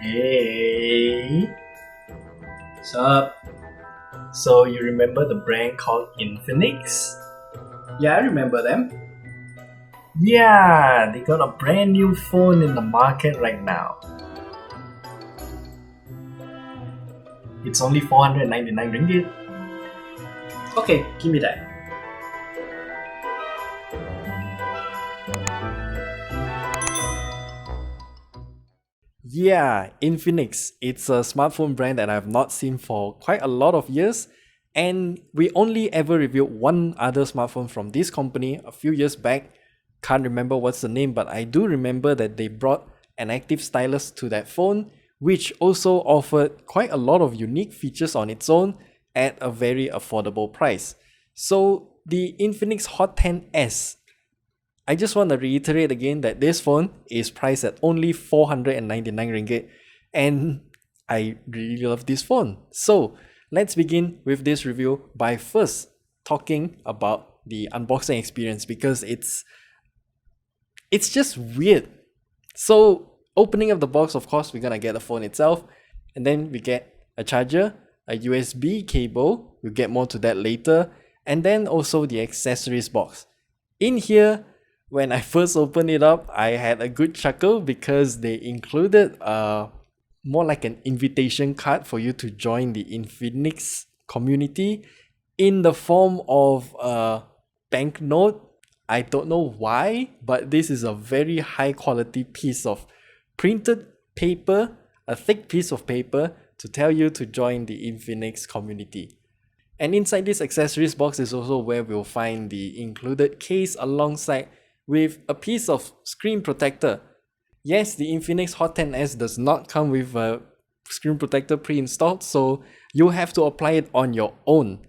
Hey, what's up? So you remember the brand called Infinix? Yeah, I remember them. Yeah, they got a brand new phone in the market right now. It's only 499 ringgit. Okay, give me that. Yeah, Infinix. It's a smartphone brand that I've not seen for quite a lot of years. And we only ever reviewed one other smartphone from this company a few years back. Can't remember what's the name, but I do remember that they brought an active stylus to that phone, which also offered quite a lot of unique features on its own at a very affordable price. So the Infinix Hot 10s, I just want to reiterate again that this phone is priced at only 499 ringgit, and I really love this phone. So let's begin with this review by first talking about the unboxing experience because it's just weird. So opening up the box, of course, we're gonna get the phone itself, and then we get a charger, a USB cable. We'll get more to that later, and then also the accessories box. In here, when I first opened it up, I had a good chuckle because they included more like an invitation card for you to join the Infinix community in the form of a banknote. I don't know why, but this is a very high quality piece of printed paper, a thick piece of paper to tell you to join the Infinix community. And inside this accessories box is also where we'll find the included case alongside with a piece of screen protector. Yes, the Infinix Hot 10s does not come with a screen protector pre-installed, so you have to apply it on your own.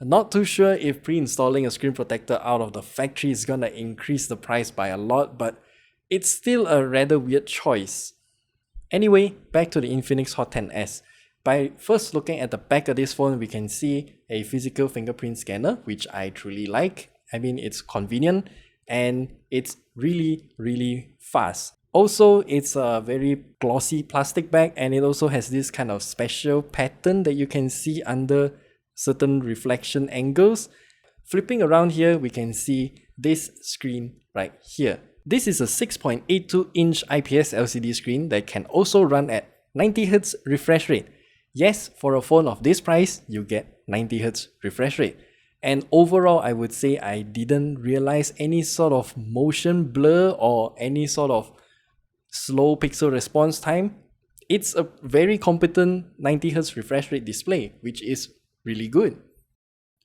Not too sure if pre-installing a screen protector out of the factory is gonna increase the price by a lot, but it's still a rather weird choice. Anyway, back to the Infinix Hot 10s. By first looking at the back of this phone, we can see a physical fingerprint scanner, which I truly like. I mean, it's convenient and it's really fast. Also, it's a very glossy plastic bag, and it also has this kind of special pattern that you can see under certain reflection angles. Flipping around here, we can see this screen right here. This is a 6.82 inch IPS LCD screen that can also run at 90Hz refresh rate. Yes, for a phone of this price, you get 90Hz refresh rate. And overall, I would say I didn't realize any sort of motion blur or any sort of slow pixel response time. It's a very competent 90Hz refresh rate display, which is really good.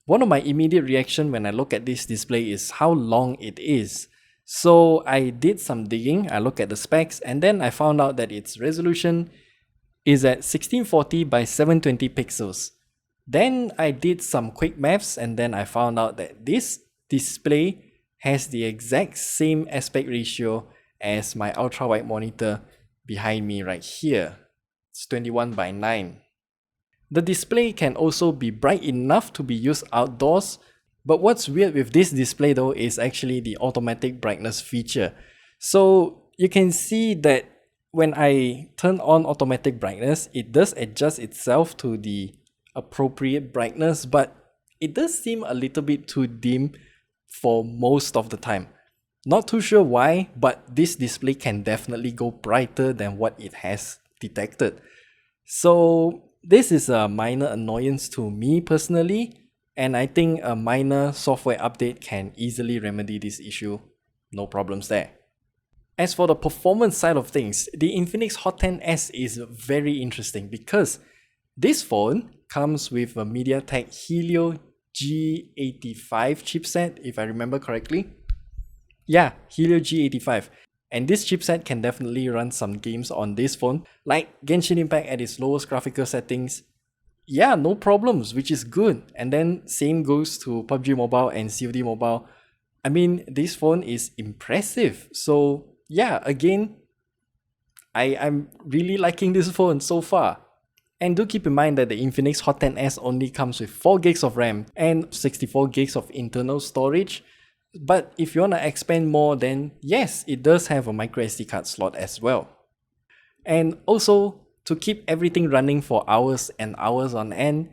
One of my immediate reaction when I look at this display is how long it is. So I did some digging, I looked at the specs, and then I found out that its resolution is at 1640 by 720 pixels. Then I did some quick maths, and then I found out that this display has the exact same aspect ratio as my ultra-wide monitor behind me right here. It's 21 by 9. The display can also be bright enough to be used outdoors, but what's weird with this display though is actually the automatic brightness feature. So you can see that when I turn on automatic brightness, it does adjust itself to the appropriate brightness, but it does seem a little bit too dim for most of the time. Not too sure why, but this display can definitely go brighter than what it has detected. So this is a minor annoyance to me personally, and I think a minor software update can easily remedy this issue. No problems there. As for the performance side of things, the Infinix Hot 10s is very interesting because this phone comes with a MediaTek Helio G85 chipset, if I remember correctly. Yeah, Helio G85. And this chipset can definitely run some games on this phone, like Genshin Impact at its lowest graphical settings. Yeah, no problems, which is good. And then same goes to PUBG Mobile and COD Mobile. I mean, this phone is impressive. So yeah, again, I'm really liking this phone so far. And do keep in mind that the Infinix Hot 10s only comes with 4 gigs of RAM and 64 gigs of internal storage. But if you want to expand more, then yes, it does have a micro SD card slot as well. And also, to keep everything running for hours and hours on end,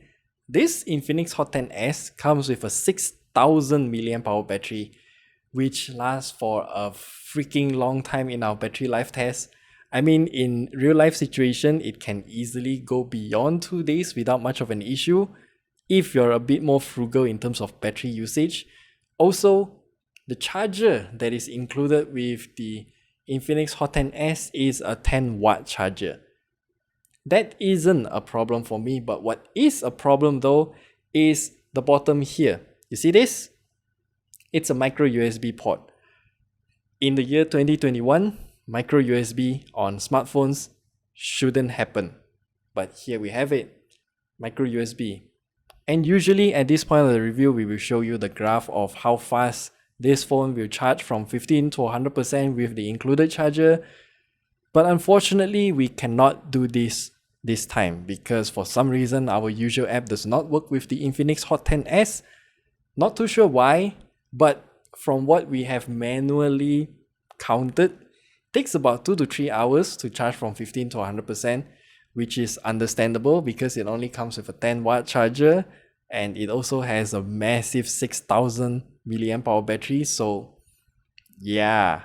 this Infinix Hot 10s comes with a 6000 mAh battery, which lasts for a freaking long time in our battery life test. I mean, in real life situation, it can easily go beyond 2 days without much of an issue if you're a bit more frugal in terms of battery usage. Also, the charger that is included with the Infinix Hot 10s is a 10-watt charger. That isn't a problem for me, but what is a problem though is the bottom here. You see this? It's a micro USB port. In the year 2021, micro USB on smartphones shouldn't happen. But here we have it, micro USB. And usually at this point of the review, we will show you the graph of how fast this phone will charge from 15 to 100% with the included charger. But unfortunately, we cannot do this time because for some reason our usual app does not work with the Infinix Hot 10s. Not too sure why, but from what we have manually counted, it takes about 2 to 3 hours to charge from 15 to 100%, which is understandable because it only comes with a 10-watt charger and it also has a massive 6000 mAh battery. So yeah.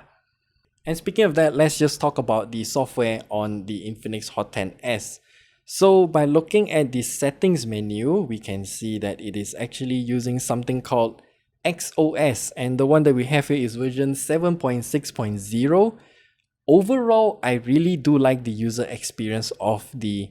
And speaking of that, let's just talk about the software on the Infinix Hot 10s. So by looking at the settings menu, we can see that it is actually using something called XOS, and the one that we have here is version 7.6.0. Overall, I really do like the user experience of the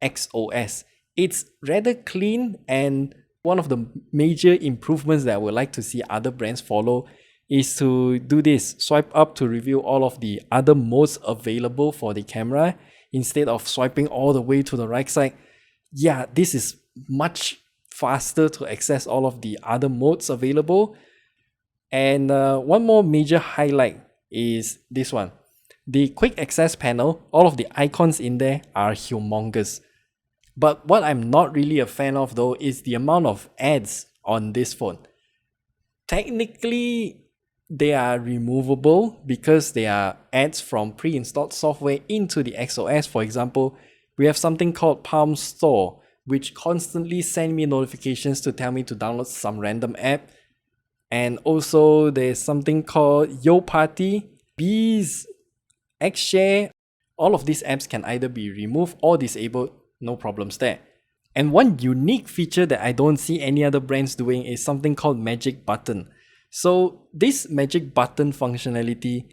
XOS. It's rather clean, and one of the major improvements that I would like to see other brands follow is to do this. Swipe up to reveal all of the other modes available for the camera instead of swiping all the way to the right side. Yeah, this is much faster to access all of the other modes available. And one more major highlight is this one. The quick access panel, all of the icons in there are humongous. But what I'm not really a fan of though is the amount of ads on this phone. Technically, they are removable because they are ads from pre-installed software into the XOS. For example, we have something called Palm Store, which constantly send me notifications to tell me to download some random app. And also there's something called Yo Party, Bees, Xshare. All of these apps can either be removed or disabled, no problems there. And one unique feature that I don't see any other brands doing is something called Magic Button. So this Magic Button functionality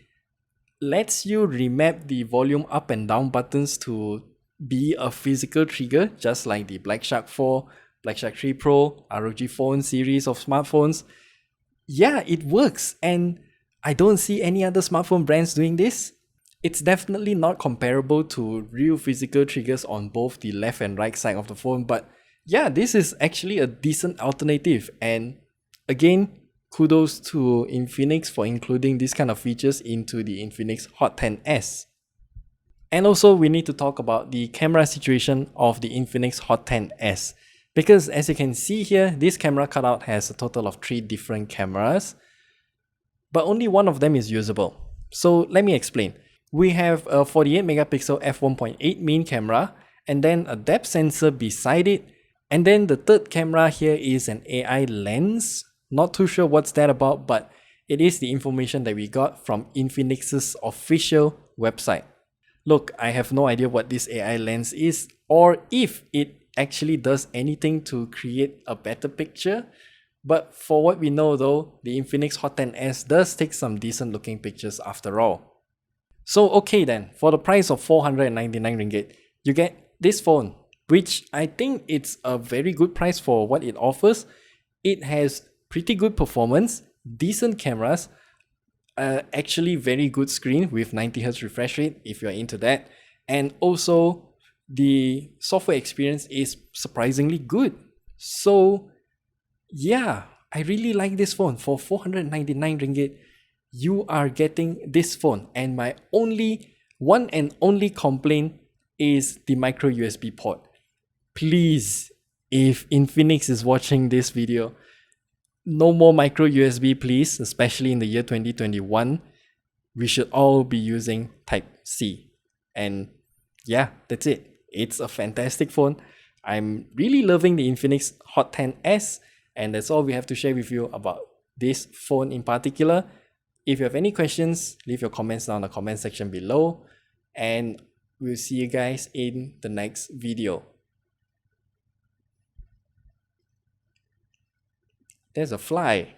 lets you remap the volume up and down buttons to be a physical trigger, just like the Black Shark 4, Black Shark 3 Pro, ROG Phone series of smartphones. Yeah, it works, and I don't see any other smartphone brands doing this. It's definitely not comparable to real physical triggers on both the left and right side of the phone, but yeah, this is actually a decent alternative. And again, kudos to Infinix for including these kind of features into the Infinix Hot 10s. And also, we need to talk about the camera situation of the Infinix Hot 10s. Because as you can see here, this camera cutout has a total of 3 different cameras, but only one of them is usable. So let me explain. We have a 48 megapixel f1.8 main camera, and then a depth sensor beside it. And then the third camera here is an AI lens. Not too sure what's that about, but it is the information that we got from Infinix's official website. Look, I have no idea what this AI lens is or if it actually does anything to create a better picture. But for what we know though, the Infinix Hot 10s does take some decent looking pictures after all. So okay then, for the price of 499 ringgit, you get this phone, which I think it's a very good price for what it offers. It has pretty good performance, decent cameras, actually very good screen with 90Hz refresh rate if you're into that, and also the software experience is surprisingly good. So yeah, I really like this phone. For 499 ringgit, you are getting this phone, and my one and only complaint is the micro USB port. Please, if Infinix is watching this video, no more micro USB please, especially in the year 2021. We should all be using Type-C. And yeah, that's it. It's a fantastic phone. I'm really loving the Infinix Hot 10s, and that's all we have to share with you about this phone in particular. If you have any questions, leave your comments down in the comment section below, and we'll see you guys in the next video. There's a fly.